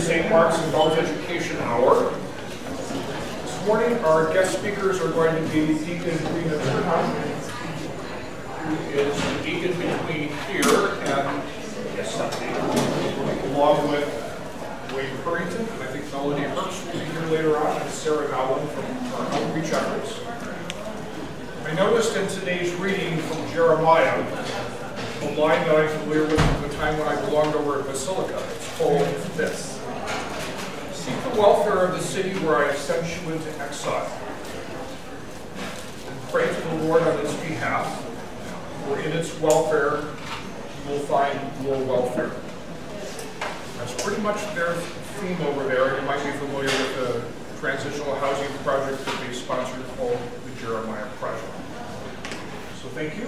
St. Mark's Adult Education Hour. This morning, our guest speakers are going to be Deacon Rena Turhan, who is the deacon between here and along with Wade Currington, and I think Melody Herbst will be here later on, and Sarah Nowlin from our outreach efforts. I noticed in today's reading from Jeremiah, a line that I'm familiar with from the time when I belonged over at Basilica. It's called this: "Seek the welfare of the city where I have sent you into exile, and pray to the Lord on its behalf, for in its welfare you will find your welfare." That's pretty much their theme over there. You might be familiar with the transitional housing project that they sponsored called the Jeremiah Project. So thank you.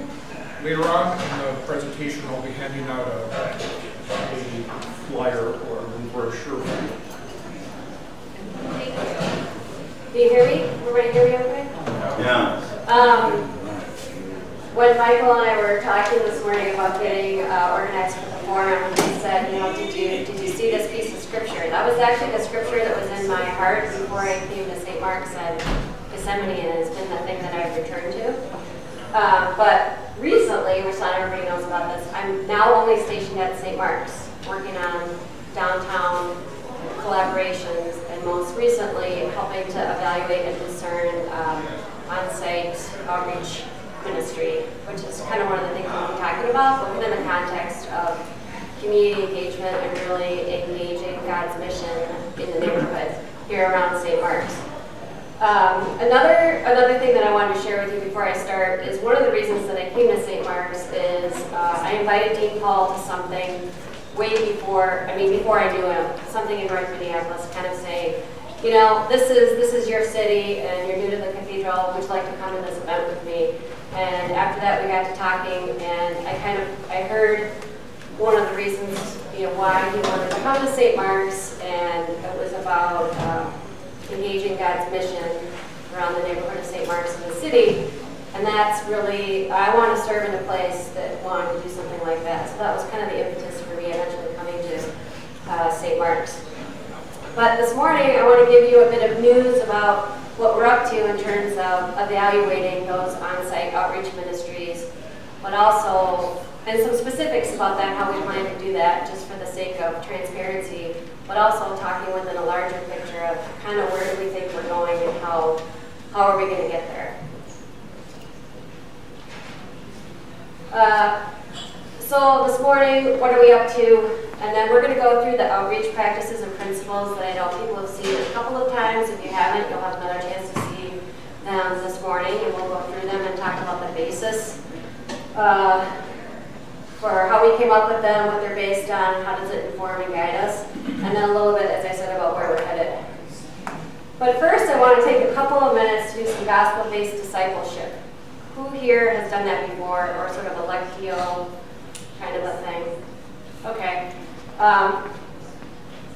Later on in the presentation, I'll be handing out a flyer or a brochure for you. Thank you. Do you hear me? Everybody hear me okay? Yeah. When Michael and I were talking this morning about getting organized for the forum, he said, you know, did you see this piece of scripture? That was actually the scripture that was in my heart before I came to St. Mark's and Gethsemane, and it's been the thing that I've returned to. But recently, which not everybody knows about this, I'm now only stationed at St. Mark's, working on downtown collaborations, and most recently helping to evaluate and discern on-site outreach ministry, which is kind of one of the things we'll be talking about, but within the context of community engagement and really engaging God's mission in the neighborhood here around St. Mark's. Another thing that I wanted to share with you before I start is one of the reasons that I came to St. Mark's is I invited Dean Paul to something before I knew him, something in North Minneapolis, kind of saying, you know, this is your city and you're new to the cathedral, would you like to come to this event with me? And after that we got to talking, and I heard one of the reasons, you know, why he wanted to come to St. Mark's, and it was about engaging God's mission around the neighborhood of St. Mark's in the city. And that's really, I want to serve in a place that wanted to do something like that. So that was kind of the impetus for me eventually coming to St. Mark's. But this morning, I want to give you a bit of news about what we're up to in terms of evaluating those on-site outreach ministries, but also, and some specifics about that, how we plan to do that, just for the sake of transparency, but also talking within a larger picture of kind of where do we think we're going and how are we going to get there. So this morning, what are we up to? And then we're going to go through the outreach practices and principles that I know people have seen a couple of times. If you haven't, you'll have another chance to see them this morning, and we'll go through them and talk about the basis for how we came up with them, what they're based on, how does it inform and guide us, and then a little bit, as I said, about where we're headed. But first, I want to take a couple of minutes to do some gospel-based discipleship. Who here has done that before, or sort of a lectio kind of a thing? Okay. A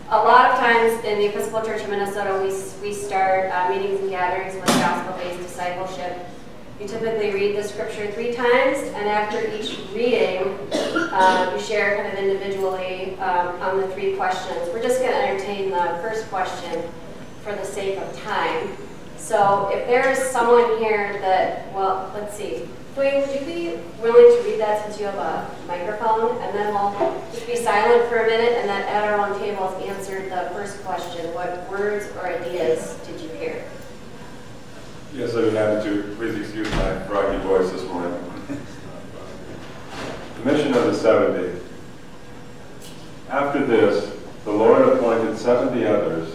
lot of times in the Episcopal Church of Minnesota, we start meetings and gatherings with gospel-based discipleship. You typically read the scripture 3 times, and after each reading, you share kind of individually on the 3 questions. We're just going to entertain the first question for the sake of time. So if there is someone here that, well, let's see. Dwayne, would you be willing to read that since you have a microphone? And then we'll just be silent for a minute, and then at our own tables answer the first question. What words or ideas did you hear? Yes, I'd be happy to. Please excuse my froggy voice this morning. The mission of the 70. After this, the Lord appointed 70 others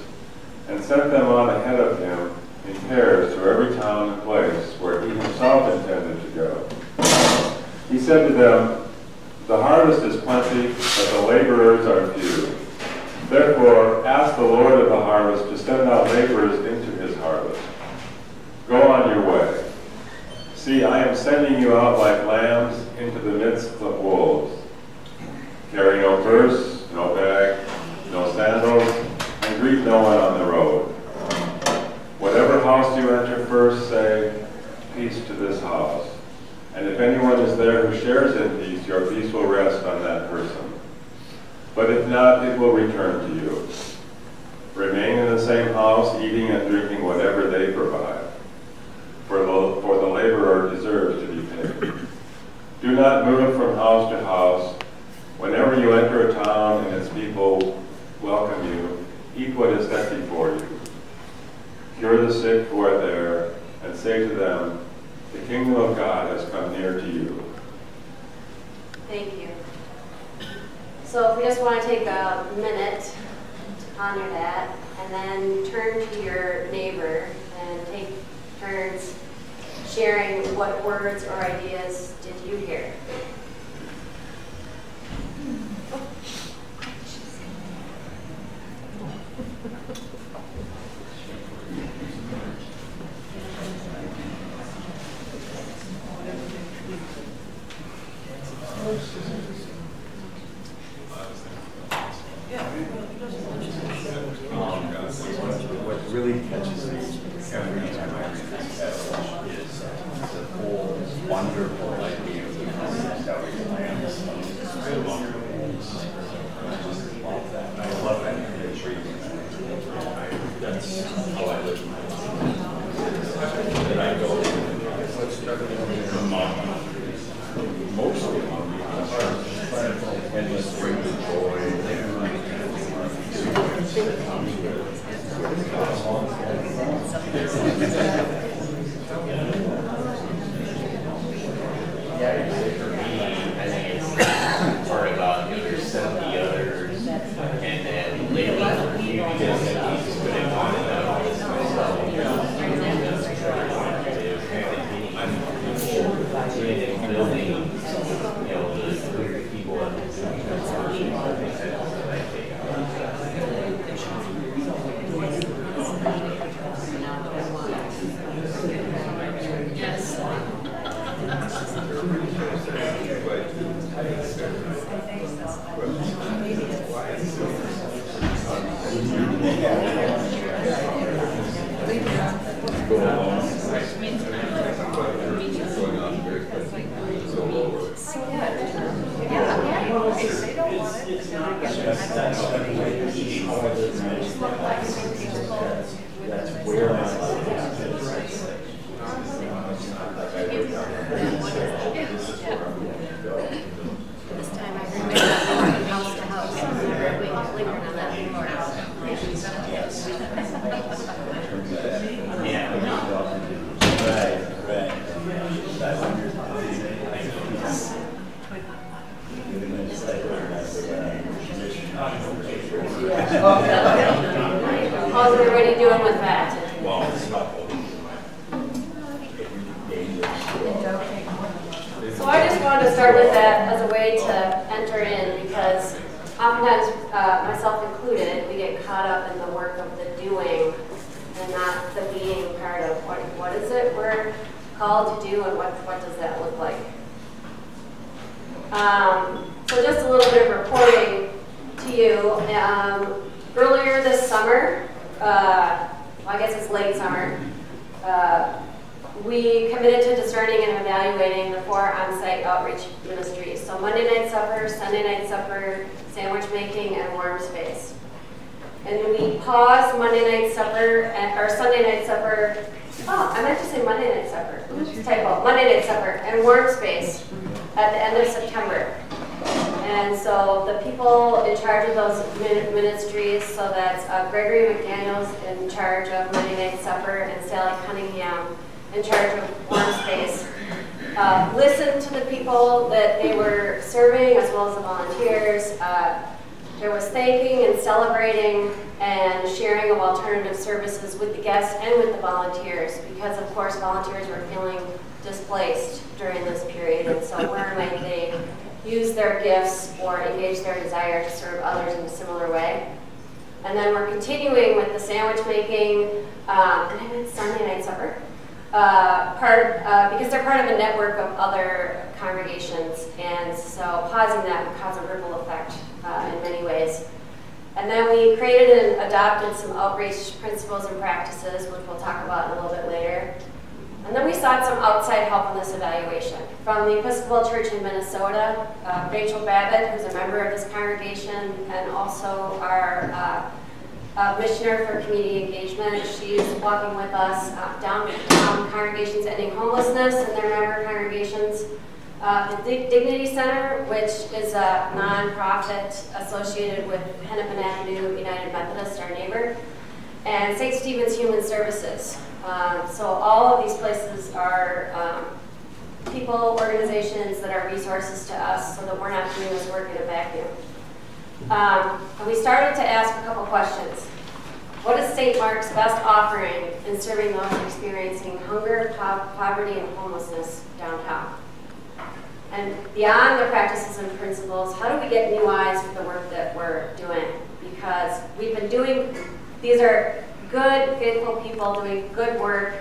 and sent them on ahead of him in pairs to every town and place where he himself intended to go. He said to them, "The harvest is plenty, but the laborers are few. Therefore, ask the Lord of the harvest to send out laborers into his harvest. Go on your way. See, I am sending you out like lambs into the midst of wolves. Carry no purse, no bag, no sandals, and greet no one on the road. Whatever house you enter first, say, 'Peace to this house.' And if anyone is there who shares in peace, your peace will rest on that person. But if not, it will return to you. same house, eating and drinking whatever they provide, for the laborer deserves to be paid. Do not move from house to house. Whenever you enter a town and its people welcome you, eat what is set before you. Cure the sick who are there, and say to them, the kingdom of God has come near to you. Thank you. So if we just want to take a minute to ponder that, and then turn to your neighbor and take turns sharing what words or ideas did you hear. What really catches me every time I read this passage is the whole wonderful idea of the concept of lambs among the wolves. I just love that. I love that imagery. That's how I live my life. That I go mostly among the others and just bring the joy that comes with it. For me, I think it's part about there's 70 others, and then lately for you, because he's putting on it out as myself, building, you know, the group of people that I think that's what I take out. That's where my life is. This time I remember going from house to house and we were living on that floor. How's everybody doing with that? So I just wanted to start with that as a way to enter in, because oftentimes, myself included, we get caught up in the work of the doing and not the being part of what is it we're called to do and what does that look like. So just a little bit of reporting to you. Earlier this summer, well, I guess it's late summer, we committed to discerning and evaluating the 4 on-site outreach ministries. So Monday night supper, Sunday night supper, sandwich making, and warm space. And we paused Monday night supper, or Sunday night supper, I meant to say Monday night supper, typo, Monday night supper, and warm space at the end of September. And so the people in charge of those ministries, so that's Gregory McDaniels in charge of Monday night supper, and Sally Cunningham in charge of warm space, listened to the people that they were serving as well as the volunteers. There was thanking and celebrating and sharing of alternative services with the guests and with the volunteers, because of course volunteers were feeling displaced during this period, and so where might they use their gifts or engage their desire to serve others in a similar way. And then we're continuing with the sandwich making, and I meant Sunday night supper, because they're part of a network of other congregations, and so pausing that would cause a ripple effect in many ways. And then we created and adopted some outreach principles and practices, which we'll talk about in a little bit later. And then we sought some outside help in this evaluation. From the Episcopal Church in Minnesota, Rachel Babbitt, who's a member of this congregation, and also our missioner for community engagement. She's walking with us down congregations ending homelessness in their member congregations. The Dignity Center, which is a nonprofit associated with Hennepin Avenue United Methodist, our neighbor, and St. Stephen's Human Services. So all of these places are people, organizations that are resources to us so that we're not doing this work in a vacuum. And we started to ask a couple questions. What is St. Mark's best offering in serving those experiencing hunger, poverty, and homelessness downtown? And beyond the practices and principles, how do we get new eyes for the work that we're doing? Because we've been doing, these are good, faithful people doing good work,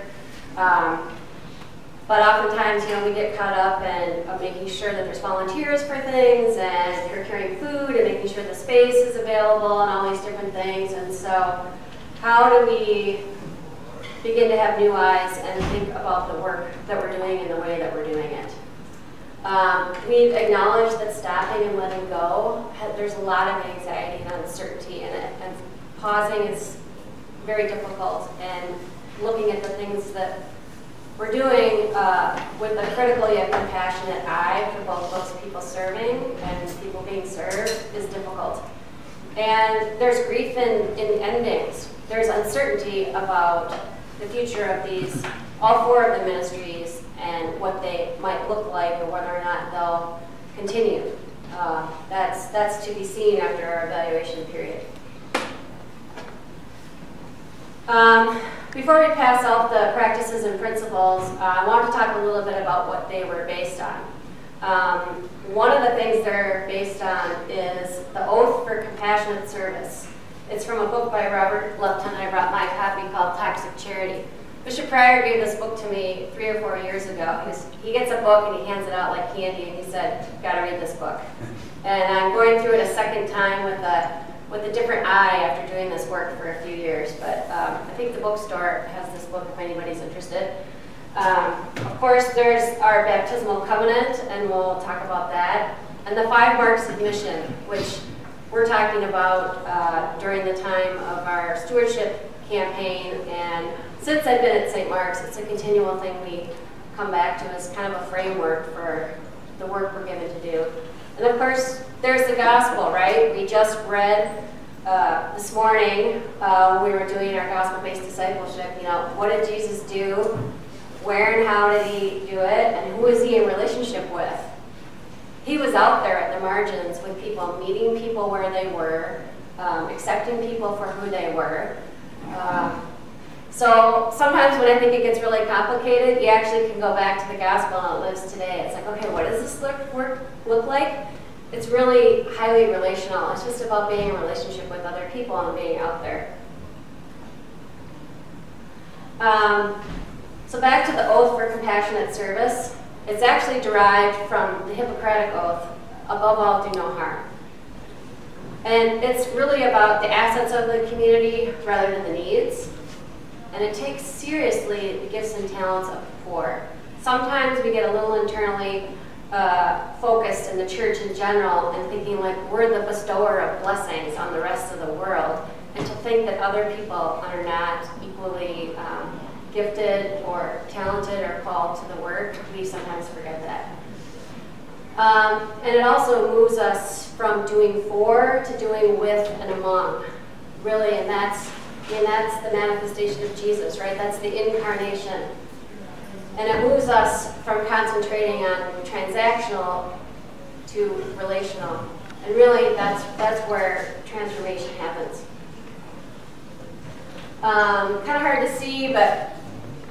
but oftentimes, we get caught up in making sure that there's volunteers for things and procuring food and making sure the space is available and all these different things. And so how do we begin to have new eyes and think about the work that we're doing and the way that we're doing it? We've acknowledged that stopping and letting go, there's a lot of anxiety and uncertainty in it, and pausing is very difficult, and looking at the things that we're doing with a critical yet compassionate eye for both those people serving and people being served is difficult. And there's grief in endings. There's uncertainty about the future of these, all four of the ministries, and what they might look like or whether or not they'll continue. That's to be seen after our evaluation period. Before we pass out the practices and principles, I want to talk a little bit about what they were based on. One of the things they're based on is the Oath for Compassionate Service. It's from a book by Robert Lupton. I brought my copy called Toxic Charity. Bishop Pryor gave this book to me 3 or 4 years ago. He gets a book and he hands it out like candy, and he said, "You've got to read this book." And I'm going through it a second time with a different eye after doing this work for a few years. But I think the bookstore has this book if anybody's interested. Of course, there's our baptismal covenant, and we'll talk about that. And the 5 marks of mission, which we're talking about during the time of our stewardship campaign. And since I've been at St. Mark's, it's a continual thing we come back to as kind of a framework for the work we're given to do. And of course, there's the gospel, right? We just read this morning when we were doing our gospel-based discipleship, what did Jesus do? Where and how did he do it? And who is he in relationship with? He was out there at the margins with people, meeting people where they were, accepting people for who they were. So sometimes when I think it gets really complicated, you actually can go back to the gospel and it lives today. It's like, okay, what does this work look like? It's really highly relational. It's just about being in a relationship with other people and being out there. So back to the Oath for Compassionate Service. It's actually derived from the Hippocratic Oath, above all, do no harm. And it's really about the assets of the community rather than the needs. And it takes seriously the gifts and talents of the poor. Sometimes we get a little internally focused in the church in general and thinking like we're the bestower of blessings on the rest of the world, and to think that other people are not equally gifted or talented or called to the work, we sometimes forget that. And it also moves us from doing for to doing with and among, really, and that's the manifestation of Jesus, right? That's the incarnation. And it moves us from concentrating on transactional to relational. And really, that's where transformation happens. Kind of hard to see, but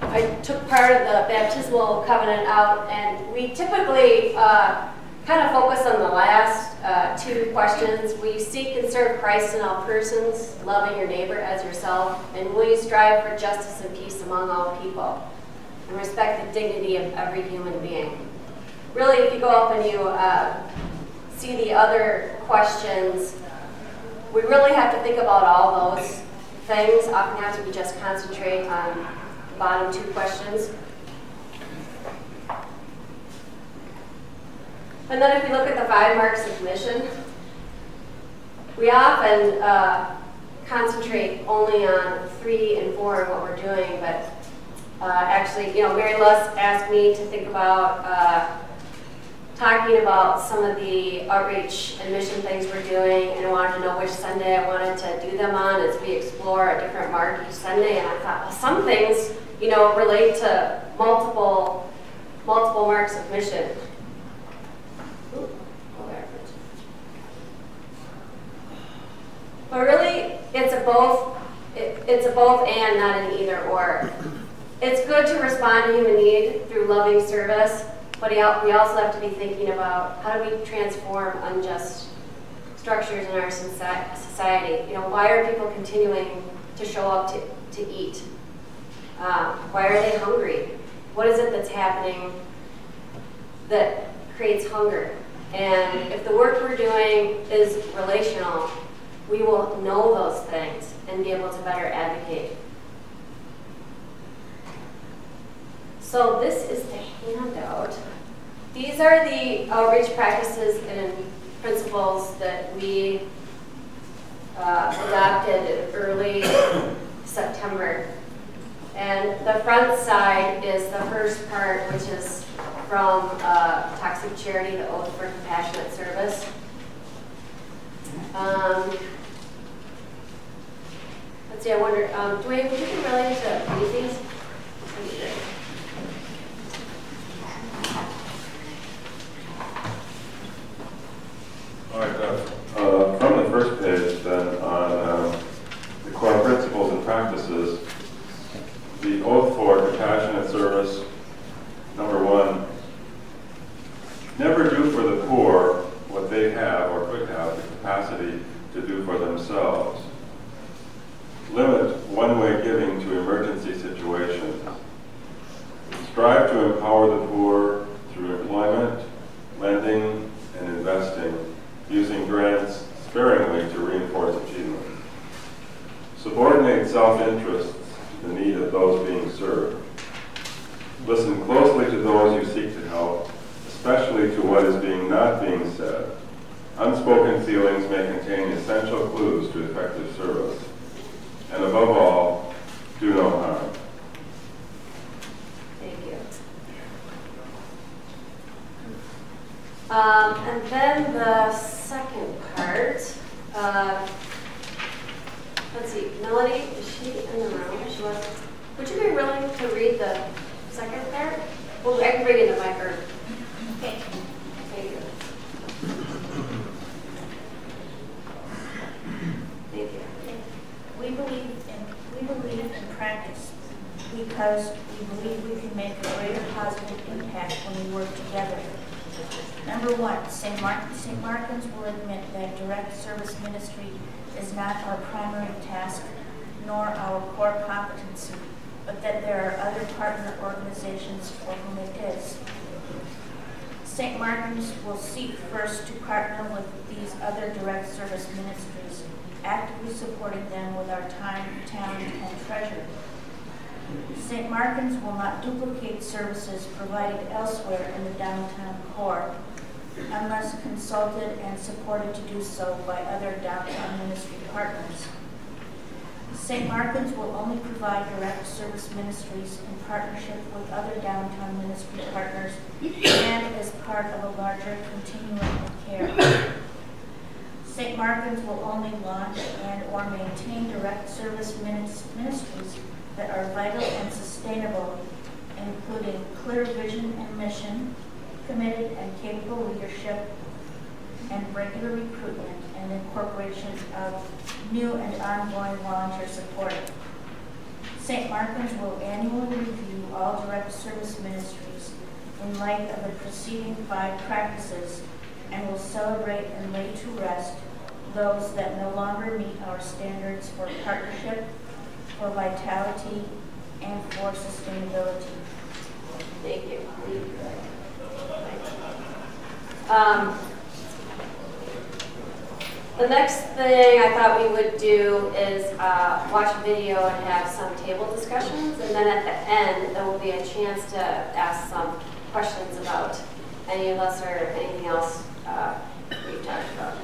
I took part of the baptismal covenant out, and we typically kind of focus on the last 2 questions. Will you seek and serve Christ in all persons, loving your neighbor as yourself? And will you strive for justice and peace among all people, and respect the dignity of every human being? Really, if you go up and you see the other questions, we really have to think about all those things. Oftentimes we just concentrate on the bottom 2 questions. And then if we look at the 5 marks of mission, we often concentrate only on 3 and 4 and what we're doing, but actually, you know, Mary Les asked me to think about talking about some of the outreach and mission things we're doing, and I wanted to know which Sunday I wanted to do them on as we explore a different mark each Sunday. And I thought, well, some things, you know, relate to multiple marks of mission. Ooh, oh, there. But really, it's a both. It's a both and, not an either or. It's good to respond to human need through loving service, but we also have to be thinking about how do we transform unjust structures in our society. You know, why are people continuing to show up to eat? Why are they hungry? What is it that's happening that creates hunger? And if the work we're doing is relational, we will know those things and be able to better advocate. So this is the handout. These are the outreach practices and principles that we adopted in early September. And the front side is the first part, which is from Toxic Charity, the Oath for Compassionate Service. Let's see, I wonder, Dwayne, would you be willing to read these? All right, from the first page then on the core principles and practices, the Oath for Compassionate Service, number 1, never do for the poor what they have or could have the capacity to do for themselves. Limit one-way giving to emergency situations. Strive to empower the poor through employment, lending, and investing, using grants sparingly to reinforce achievement. Subordinate self-interests to the need of those being served. Listen closely to those you seek to help, especially to what is not being said. Unspoken feelings may contain essential clues to effective service. And above all, do no harm. Thank you. And then the second part, let's see, Melody, is she in the room? She was. Would you be willing to read the second part? Well, I can read it in the mic. Okay. Thank you. Thank you. We believe in practice because we believe we can make a greater positive impact when we work together. Number 1, St. Martin's will admit that direct service ministry is not our primary task nor our core competency, but that there are other partner organizations for whom it is. St. Martin's will seek first to partner with these other direct service ministries, actively supporting them with our time, talent, and treasure. St. Martin's will not duplicate services provided elsewhere in the downtown core unless consulted and supported to do so by other downtown ministry partners. St. Martin's will only provide direct service ministries in partnership with other downtown ministry partners and as part of a larger continuum of care. St. Martin's will only launch and or maintain direct service ministries that are vital and sustainable, including clear vision and mission, committed and capable leadership, and regular recruitment and incorporation of new and ongoing volunteer support. St. Martin's will annually review all direct service ministries in light of the preceding 5 practices and will celebrate and lay to rest those that no longer meet our standards for partnership, for vitality, and for sustainability. Thank you. The next thing I thought we would do is watch a video and have some table discussions, and then at the end there will be a chance to ask some questions about any of us or anything else we've talked about.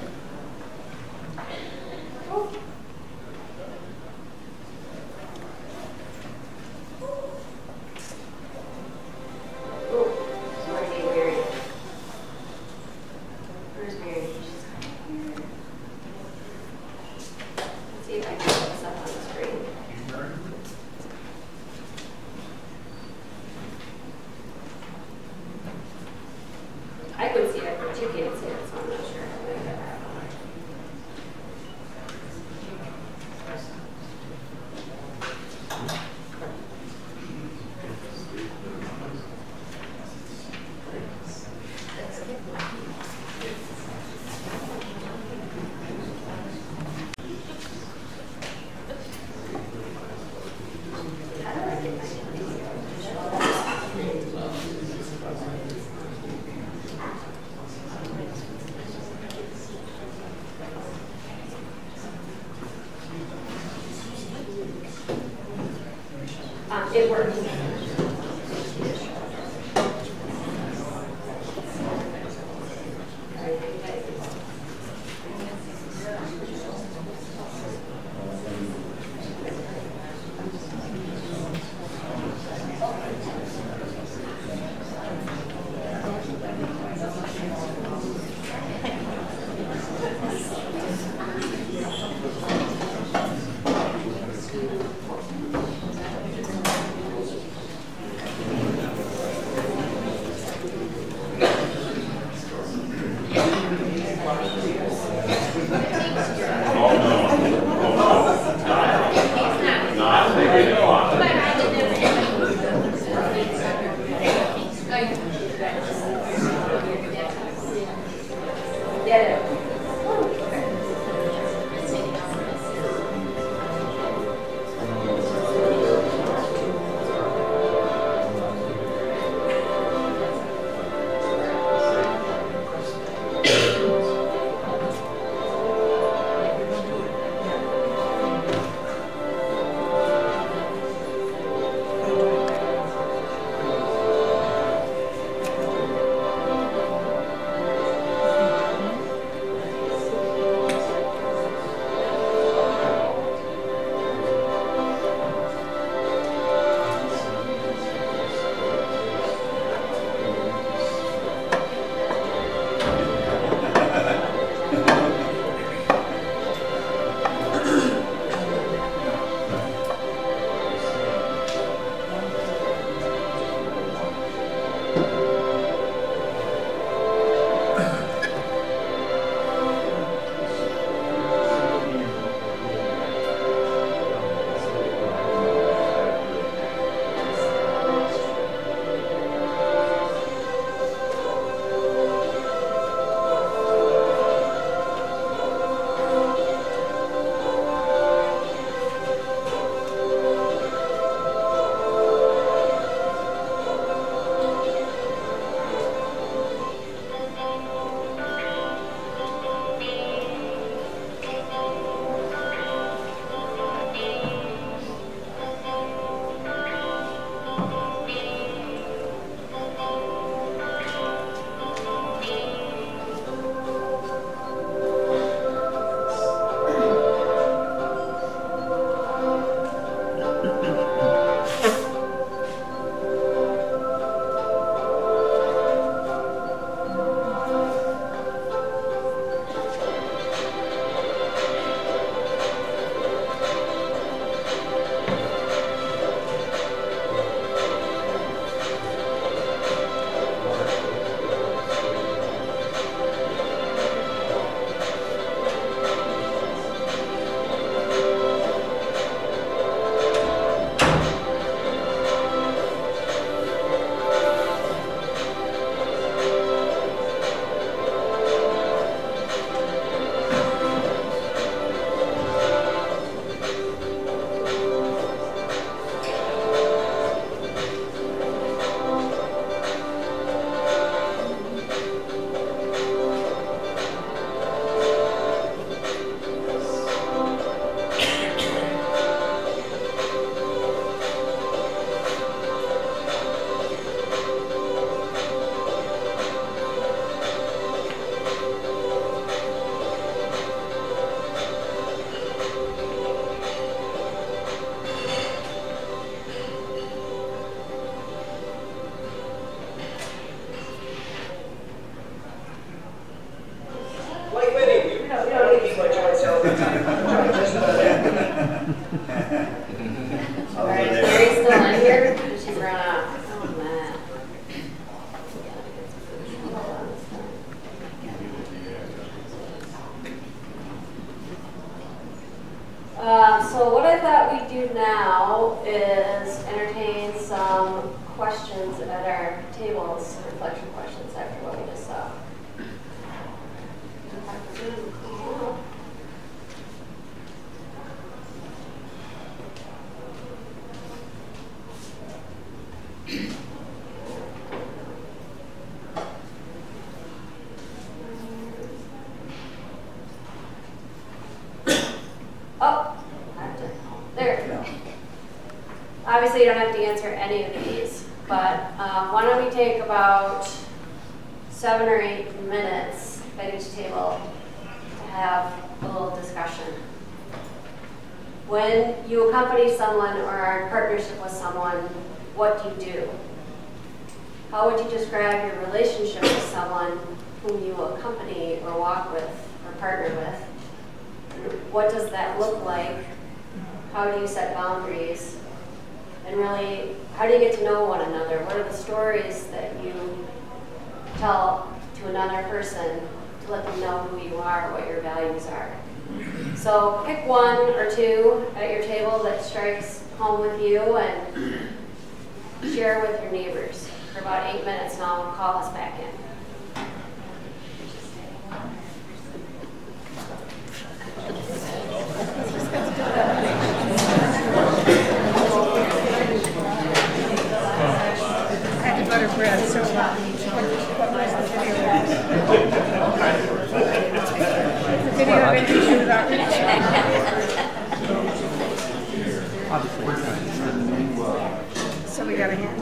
It works. So what I thought we'd do now is entertain some questions at our tables, reflection questions after what we just saw. Oh, there. Obviously, you don't have to answer any of these, but why don't we take about 7 or 8 minutes at each table to have a little discussion. When you accompany someone or are in partnership with someone, what do you do? How would you describe your relationship with someone whom you accompany or walk with or partner with? What does that look like? How do you set boundaries? And really, how do you get to know one another? What are the stories that you tell to another person to let them know who you are, what your values are? So pick 1 or 2 at your table that strikes home with you and share with your neighbors for about 8 minutes, and I'll call us back in. Butter bread, so what was the video? The video of anything about so we got a hand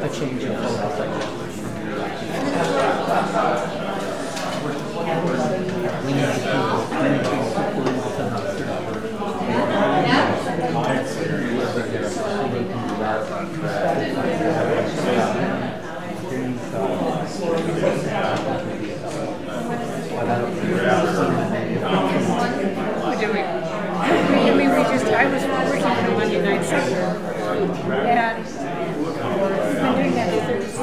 a change in we need I was working on Monday night soccer, and I've been doing that for 30 years.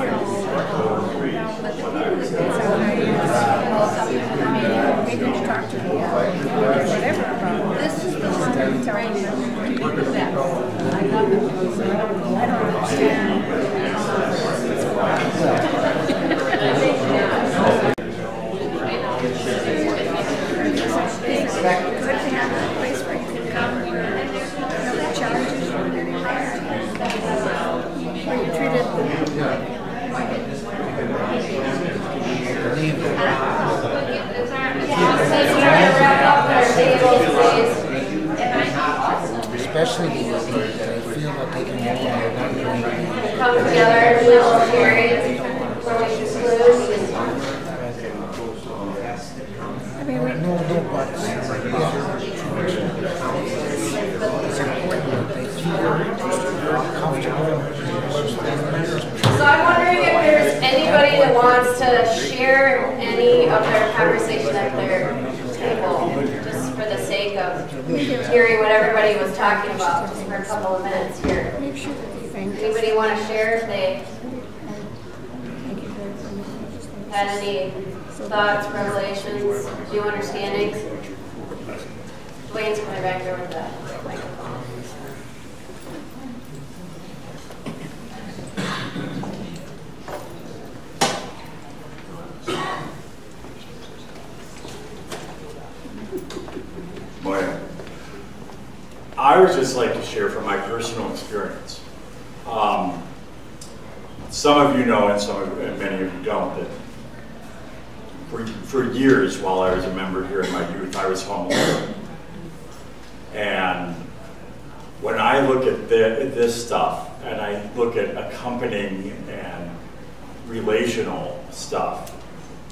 Now, but the people that get so maybe to talk to me or whatever about this is the one I'm telling them. I don't understand. Good to have a place where you can come where nobody challenges you in any way. Where you're treated. Especially because they feel that they can come together and we'll share where we conclude. I mean, no buts. It's important that they feel comfortable. So I'm wondering if there's anybody that wants to share any of their conversation at their table, just for the sake of hearing what everybody was talking about, just for a couple of minutes here. Anybody want to share if they had any thoughts, revelations, new understandings? Dwayne's coming back there with the microphone. I would just like to share from my personal experience. Some of you know, and many of you don't, that for years while I was a member here in my youth, I was homeless. And when I look at this stuff, and I look at accompanying and relational stuff,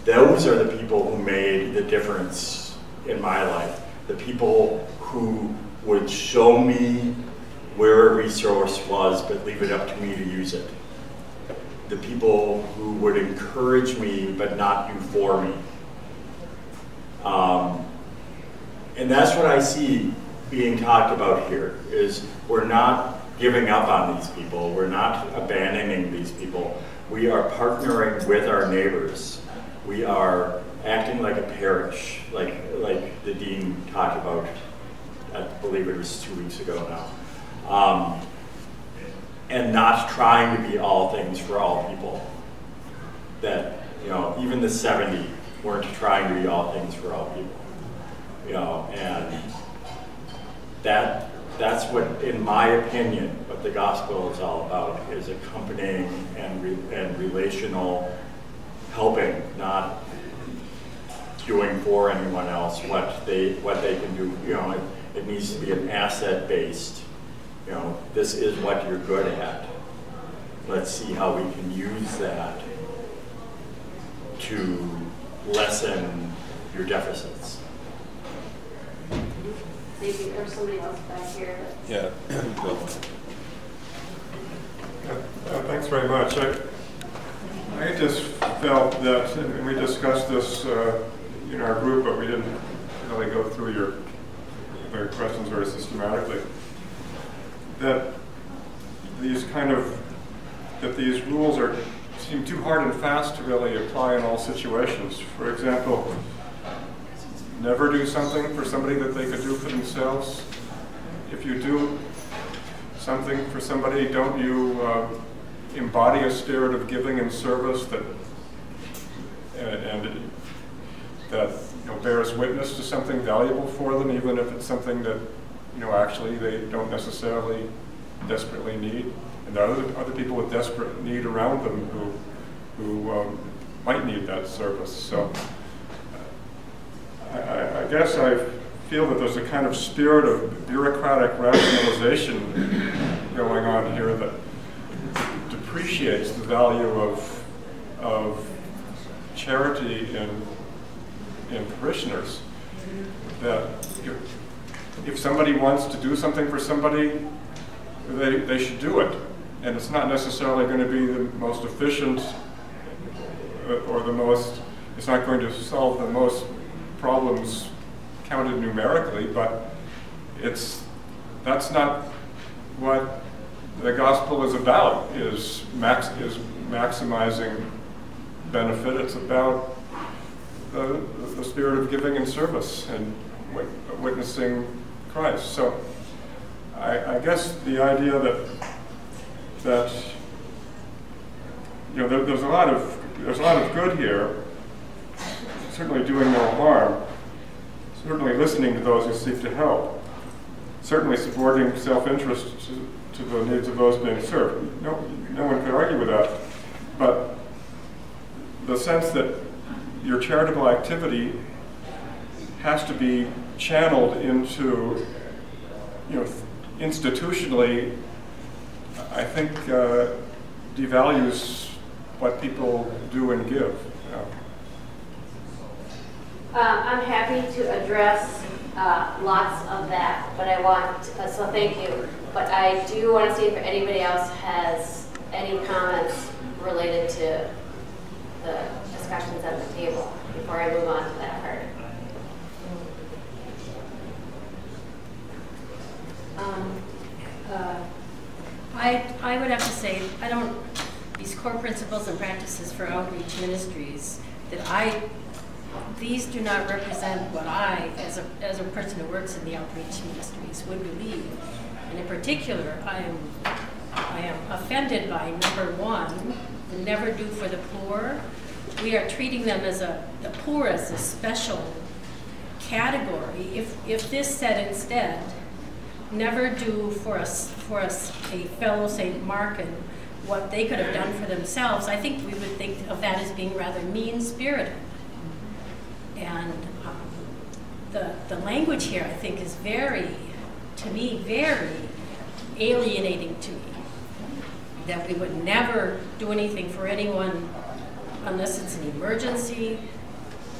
those are the people who made the difference in my life. The people who would show me where a resource was, but leave it up to me to use it. The people who would encourage me, but not do for me. And that's what I see being talked about here, is we're not giving up on these people. We're not abandoning these people. We are partnering with our neighbors. We are acting like a parish, like the dean talked about, I believe it was 2 weeks ago now. And not trying to be all things for all people. That, you know, even the 70 weren't trying to be all things for all people. You know, and that's what, in my opinion, what the gospel is all about, is accompanying and relational helping, not doing for anyone else, what they can do. You know, it needs to be an asset based. You know, this is what you're good at. Let's see how we can use that to lessen your deficits. Maybe there's somebody else back here. Yeah. Thanks very much. I just felt that, and we discussed this in our group, but we didn't really go through your questions very systematically, that these rules seem too hard and fast to really apply in all situations. For example, never do something for somebody that they could do for themselves. If you do something for somebody, don't you embody a spirit of giving and service that bears witness to something valuable for them, even if it's something that actually they don't necessarily desperately need, and there are other people with desperate need around them who might need that service. So I guess I feel that there's a kind of spirit of bureaucratic rationalization going on here that depreciates the value of charity in parishioners. That if somebody wants to do something for somebody, they should do it. And it's not necessarily going to be the most efficient or it's not going to solve the most problems counted numerically, but that's not what the gospel is about, is maximizing benefit. It's about the spirit of giving and service and witnessing Christ. So I guess the idea that there's a lot of good here, certainly doing no harm, certainly listening to those who seek to help, certainly supporting self-interest to the needs of those being served. No one could argue with that. But the sense that your charitable activity has to be channeled into, institutionally, I think devalues what people do and give. I'm happy to address lots of that, but so thank you. But I do want to see if anybody else has any comments related to the discussions at the table before I move on to that part. I would have to say, these core principles and practices for outreach ministries, these do not represent what I, as a person who works in the outreach ministries, would believe. And in particular, I am offended by number one, the never do for the poor. We are treating them as the poor as a special category. If this said instead, never do for us a fellow St. Markin what they could have done for themselves, I think we would think of that as being rather mean-spirited. And the language here, I think, is very alienating to me. That we would never do anything for anyone unless it's an emergency.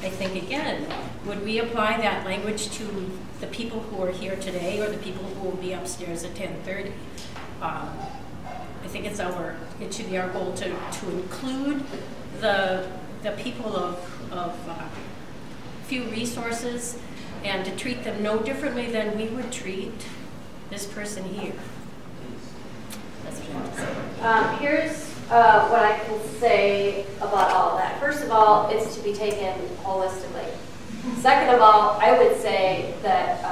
I think, again, would we apply that language to the people who are here today or the people who will be upstairs at 10:30? I think it should be our goal to include the people of few resources and to treat them no differently than we would treat this person here. That's what I have to say. Here's what I can say about all of that. First of all, it's to be taken holistically. Second of all, I would say that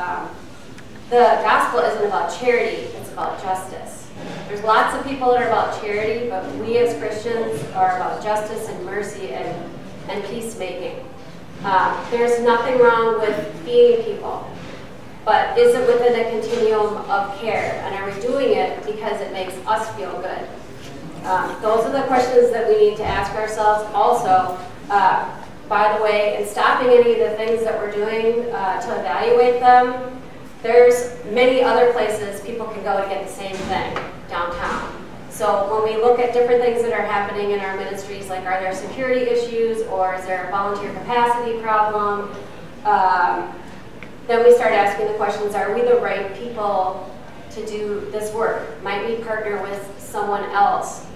the gospel isn't about charity, it's about justice. There's lots of people that are about charity, but we as Christians are about justice and mercy and peacemaking. There's nothing wrong with feeding people, but is it within a continuum of care? And are we doing it because it makes us feel good? Those are the questions that we need to ask ourselves. Also, by the way, in stopping any of the things that we're doing to evaluate them, there's many other places people can go to get the same thing downtown. So when we look at different things that are happening in our ministries, like are there security issues or is there a volunteer capacity problem, then we start asking the questions, are we the right people to do this work? Might we partner with someone else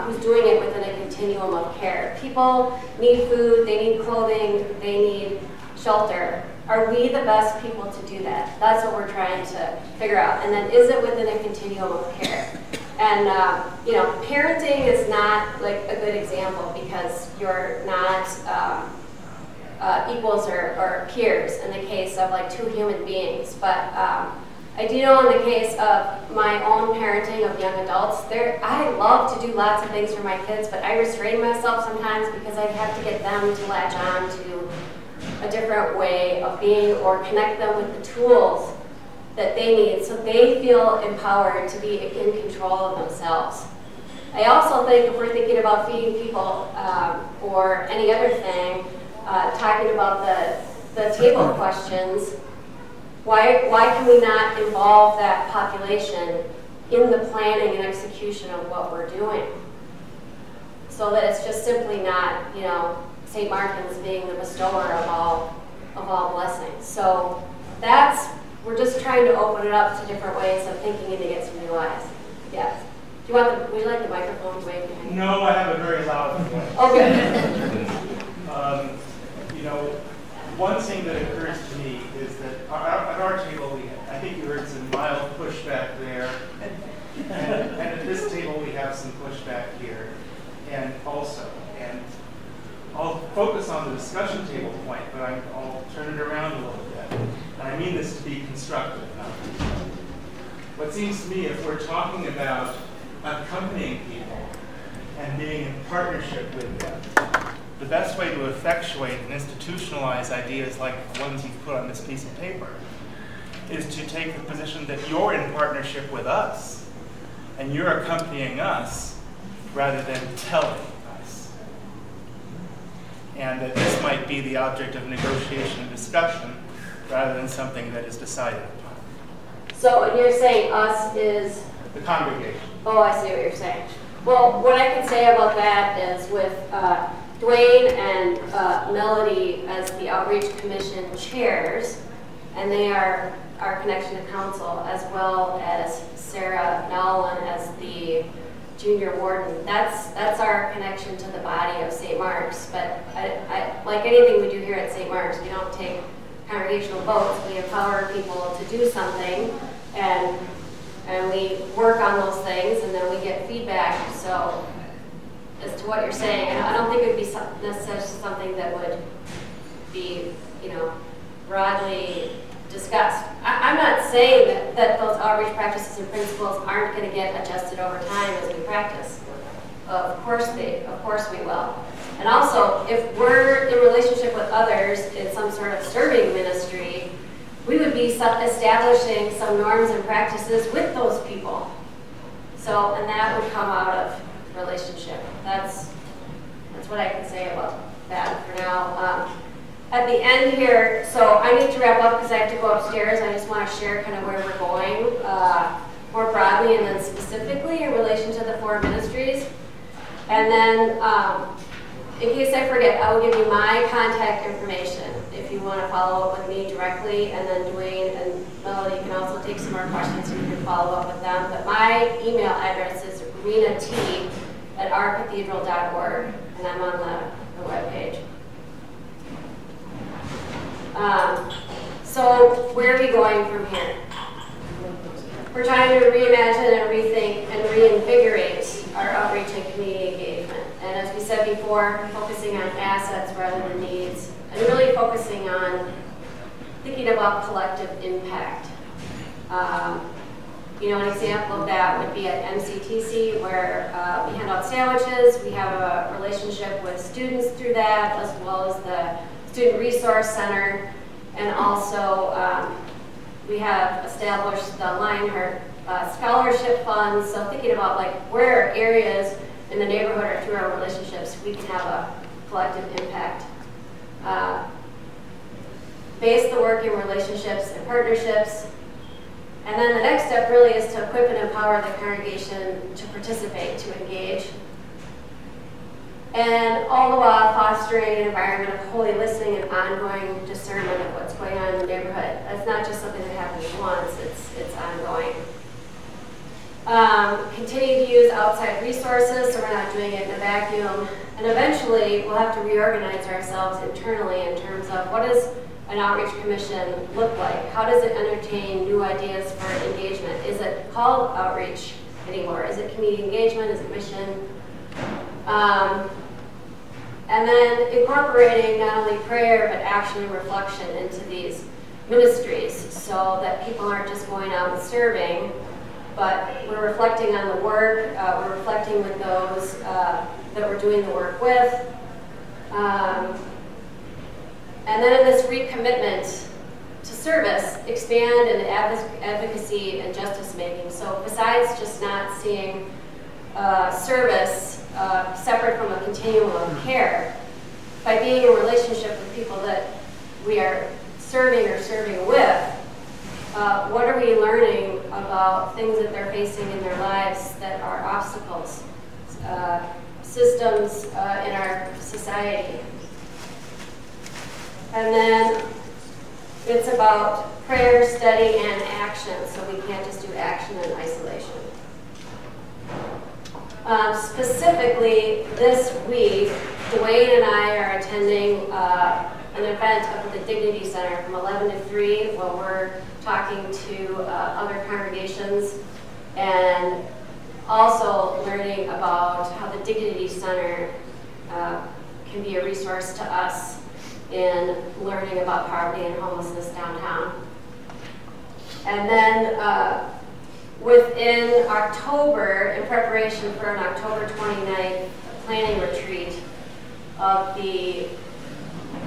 who's doing it within a continuum of care? People need food, they need clothing, they need shelter. Are we the best people to do that? That's what we're trying to figure out. And then is it within a continuum of care? And you know, parenting is not like a good example because you're not equals or peers in the case of like two human beings. But I do know in the case of my own parenting of young adults, I love to do lots of things for my kids, but I restrain myself sometimes because I have to get them to latch on to a different way of being or connect them with the tools that they need so they feel empowered to be in control of themselves. I also think if we're thinking about feeding people or any other thing, talking about the table questions, why can we not involve that population in the planning and execution of what we're doing? So that it's just simply not, you know, St. Martin's being the bestower of all blessings. So we're just trying to open it up to different ways of thinking and to get some new eyes. Yes. Would you like the microphone way behind you? No, I have a very loud voice. Okay. You know, one thing that occurs to me is that at our table, I think you heard some mild pushback there, and at this table we have some pushback here, and I'll focus on the discussion table point, but I'll turn it around a little bit. And I mean this to be constructive, not constructive. What seems to me, if we're talking about accompanying people and being in partnership with them, the best way to effectuate and institutionalize ideas like the ones you've put on this piece of paper is to take the position that you're in partnership with us and you're accompanying us rather than telling us. And that this might be the object of negotiation and discussion rather than something that is decided upon. So, and you're saying us is? The congregation. Oh, I see what you're saying. Well, what I can say about that is with Dwayne and Melody as the Outreach Commission chairs, and they are our connection to council, as well as Sarah Nowlin as the junior warden. That's our connection to the body of St. Mark's. But like anything we do here at St. Mark's, we don't take congregational votes. We empower people to do something, and we work on those things, and then we get feedback. So as to what you're saying, I don't think it would be necessarily something that would be, you know, broadly discussed. I'm not saying that those outreach practices and principles aren't going to get adjusted over time as we practice. Of course we will. And also, if we're in relationship with others in some sort of serving ministry, we would be establishing some norms and practices with those people. So, and that would come out of relationship. That's what I can say about that for now. At the end here, so I need to wrap up because I have to go upstairs. I just want to share kind of where we're going more broadly and then specifically in relation to the four ministries. And then, in case I forget, I will give you my contact information if you want to follow up with me directly. And then Dwayne and Melody can also take some more questions and you can follow up with them. But my email address is renat@ourcathedral.org, and I'm on the webpage. So where are we going from here? We're trying to reimagine and rethink and reinvigorate our outreach and community engagement. And as we said before, focusing on assets rather than needs, and really focusing on thinking about collective impact. You know, an example of that would be at MCTC, where we hand out sandwiches. We have a relationship with students through that, as well as the Student Resource Center, and also we have established the Lionheart Scholarship Fund. So thinking about like where are areas in the neighborhood or through our relationships we can have a collective impact. base the work in relationships and partnerships. And then the next step really is to equip and empower the congregation to participate, to engage. And all the while fostering an environment of holy listening and ongoing discernment of what's going on in the neighborhood. That's not just something that happens once, it's ongoing. Continue to use outside resources so we're not doing it in a vacuum. And eventually we'll have to reorganize ourselves internally in terms of what does an outreach commission look like? How does it entertain new ideas for engagement? Is it called outreach anymore? Is it community engagement? Is it mission? And then incorporating not only prayer but action and reflection into these ministries so that people aren't just going out and serving, but we're reflecting on the work, we're reflecting with those that we're doing the work with. And then in this recommitment to service, expand in advocacy and justice making. So besides just not seeing service separate from a continuum of care, by being in relationship with people that we are serving or serving with, what are we learning about things that they're facing in their lives that are obstacles, systems in our society. And then it's about prayer, study, and action, so we can't just do action in isolation. Specifically, this week, Dwayne and I are attending an event up at the Dignity Center from 11 to 3 where we're talking to other congregations and also learning about how the Dignity Center can be a resource to us in learning about poverty and homelessness downtown. And then within October, in preparation for an October 29th planning retreat of the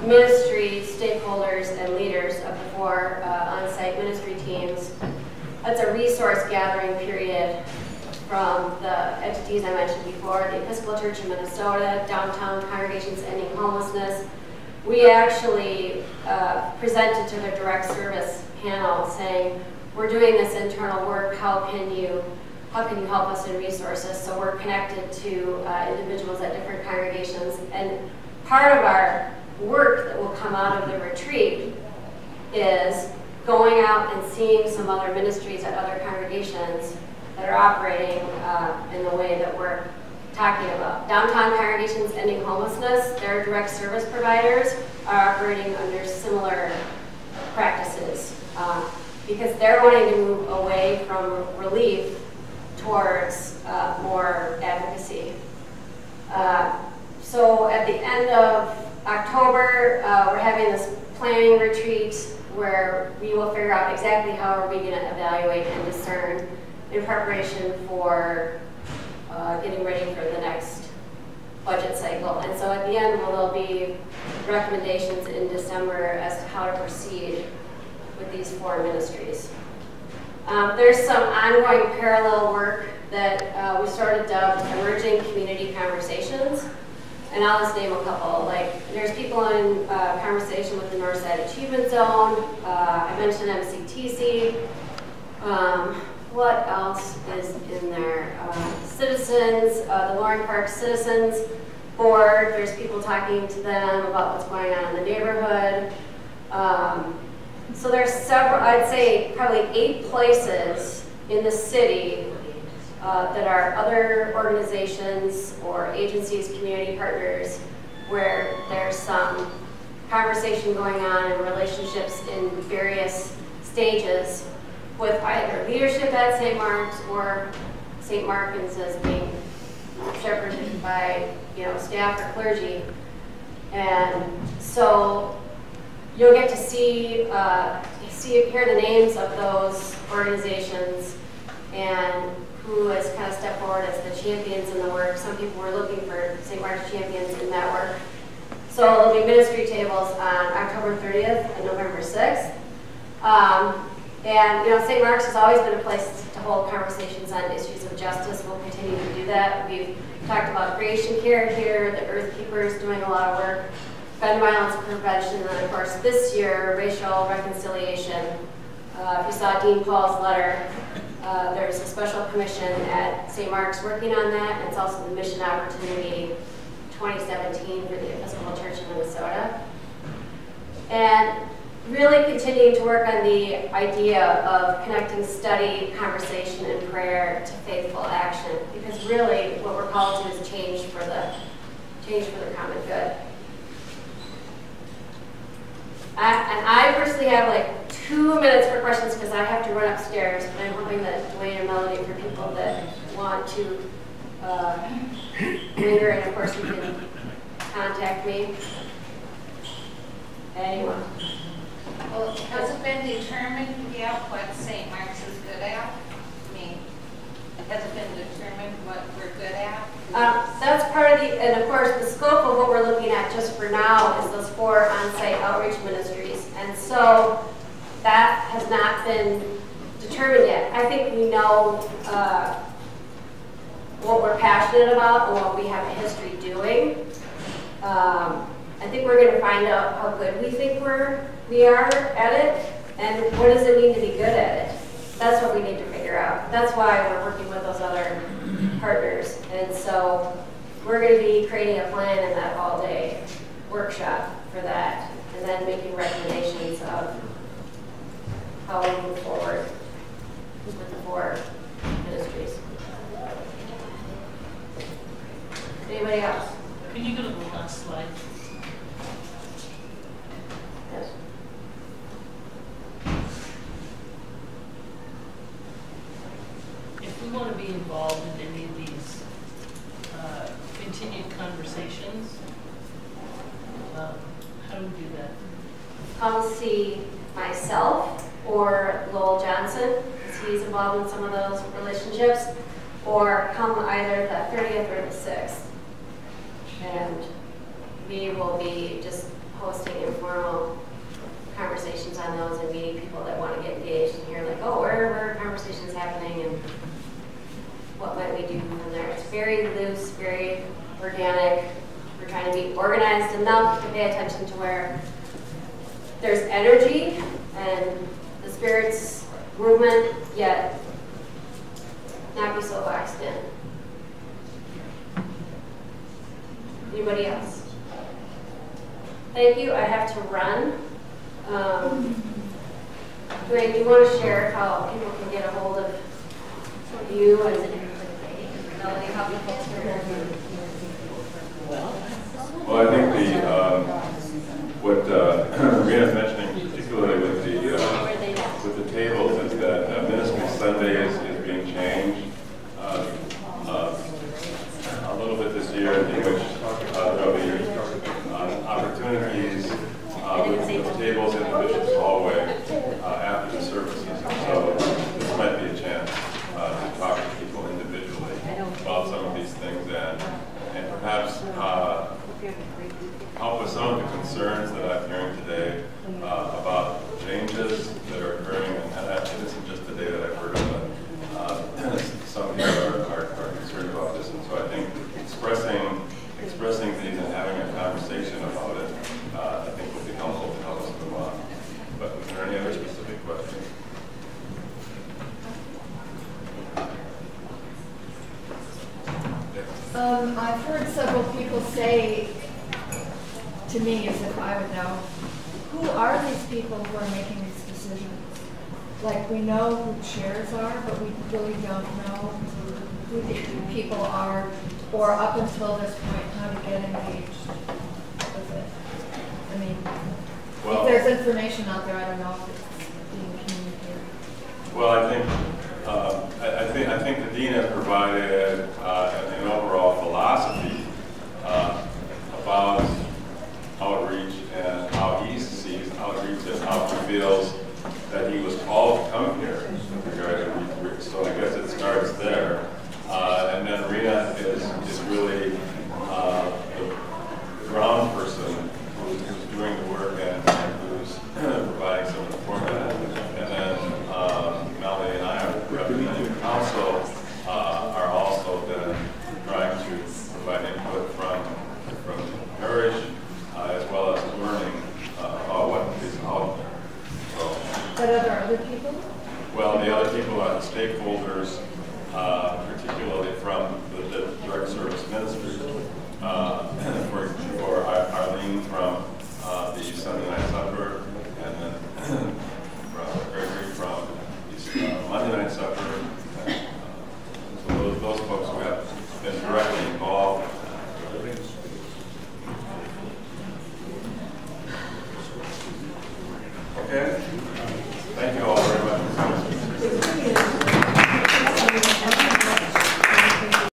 ministry stakeholders and leaders of the 4 on-site ministry teams, that's a resource gathering period from the entities I mentioned before, the Episcopal Church in Minnesota, Downtown Congregations Ending Homelessness. We actually presented to their direct service panel saying, we're doing this internal work, how can you help us in resources? So we're connected to individuals at different congregations. And part of our work that will come out of the retreat is going out and seeing some other ministries at other congregations that are operating in the way that we're talking about. Downtown Congregations Ending Homelessness, their direct service providers are operating under similar practices because they're wanting to move away from relief towards more advocacy. So at the end of October, we're having this planning retreat where we will figure out exactly how are we going to evaluate and discern in preparation for getting ready for the next budget cycle. And so at the end, there'll be recommendations in December as to how to proceed with these 4 ministries. There's some ongoing parallel work that we started dubbed Emerging Community Conversations. And I'll just name a couple. Like, there's people in conversation with the Northside Achievement Zone. I mentioned MCTC. What else is in there? Citizens, the Loring Park Citizens Board. There's people talking to them about what's going on in the neighborhood. So there's several, I'd say probably 8 places in the city that are other organizations or agencies, community partners, where there's some conversation going on and relationships in various stages with either leadership at St. Mark's or St. Markins as being shepherded by staff or clergy. And so you'll get to see, hear the names of those organizations and who has kind of stepped forward as the champions in the work. Some people were looking for St. Mark's champions in that work. So there'll be ministry tables on October 30th and November 6th. And St. Mark's has always been a place to hold conversations on issues of justice. We'll continue to do that. We've talked about creation care here, the Earth Keepers doing a lot of work gun violence prevention, and then of course this year, racial reconciliation. If you saw Dean Paul's letter, there's a special commission at St. Mark's working on that, and it's also the Mission Opportunity 2017 for the Episcopal Church in Minnesota. And really continuing to work on the idea of connecting study, conversation, and prayer to faithful action, because really what we're called to is change for the common good. I personally have like 2 minutes for questions because I have to run upstairs, but I'm hoping that Dwayne and Melody, for people that want to linger, and of course you can contact me. Anyone? Well, has it been determined yet what St. Mark's is good at? I mean, has it been determined what we're good at? That's part of the, and of course, the scope of what we're looking at just for now is those 4 on-site outreach ministries. And so that has not been determined yet. I think we know what we're passionate about and what we have a history doing. I think we're going to find out how good we think we are at it, and what does it mean to be good at it. That's what we need to figure out. That's why we're working with those other partners. And so we're going to be creating a plan in that all-day workshop for that, and then making recommendations of how we move forward with the 4 ministries. Anybody else? Can you go to the last slide? Yes. If we want to be involved in any of these continued conversations, how do we do that? Come see myself or Lowell Johnson, because he's involved in some of those relationships, or come either the 30th or the 6th. And we will be just hosting informal conversations on those and meeting people that want to get engaged and hear like, oh, where are conversations happening and what might we do from there. It's very loose, very organic. We're trying to be organized enough to pay attention to where there's energy and the Spirit's movement, yet not be so boxed in. Anybody else? Thank you. I have to run. Dwayne, do you want to share how people can get a hold of you and Melody? How people Well, I think what Rita's mentioning, particularly with the tables, is that Ministry Sunday is being changed a little bit this year, in which there'll be opportunities with tables in the Bishop's hallway after the services. So this might be a chance to talk to people individually about some of these things and perhaps help with some of the concerns that I'm hearing today about changes that are occurring. And this isn't just the day that I've heard of it. Some people are concerned about this. And so I think expressing these and having a conversation about it, I think will be helpful to help us move on. But is there any other specific questions? I've heard several people say to me, as if I would know, who are these people who are making these decisions? Like, we know who chairs are, but we really don't know who the people are, or up until this point, how to get engaged with it. I mean, if there's information out there, I don't know if it's being communicated. Well, I think the dean has provided an overall philosophy about outreach and how he sees outreach and how he feels that he was called to come here with regard to outreach. So I guess it starts there. And then Rena is really the ground person who's doing the work and who's providing some of the format. And then Melody and I are representing the council, are also then trying to provide input from the parish, as well But are there other people? Well, the other people are the stakeholders, particularly from the direct service ministries. For Arlene from the Sunday night supper, and then from Gregory from the Monday night supper,